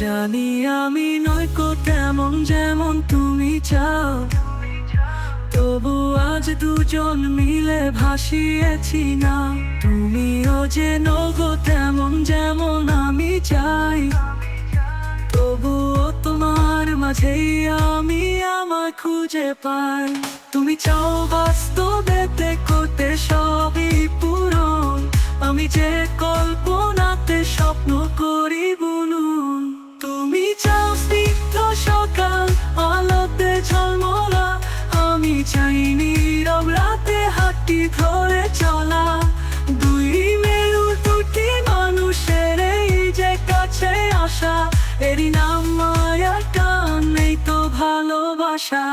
জানি আমি নয়কো তেমন যেমন তুমি চাও, তবু আজ দুজন মিলে ভাসিয়েছি না। তুমিও যে নগো তেমন যেমন আমি চাই, তবুও তোমার মাঝেই আমি আমায় খুঁজে পাই। তুমি চাও বাস্তবেতে করতে সবই পূরণ, আমি যে কল্পনাতে স্বপ্ন করি বুনুন। তুমি চাও স্নিগ্ধ সকাল আলোতে ঝলমলা, আমি চাই নীরব রাতে হাতটি ধরে চলা। দুই মেরু দুটি মানুষের এই যে কাছে আসা, এরই নাম মায়া, টান এই তো ভালোবাসা।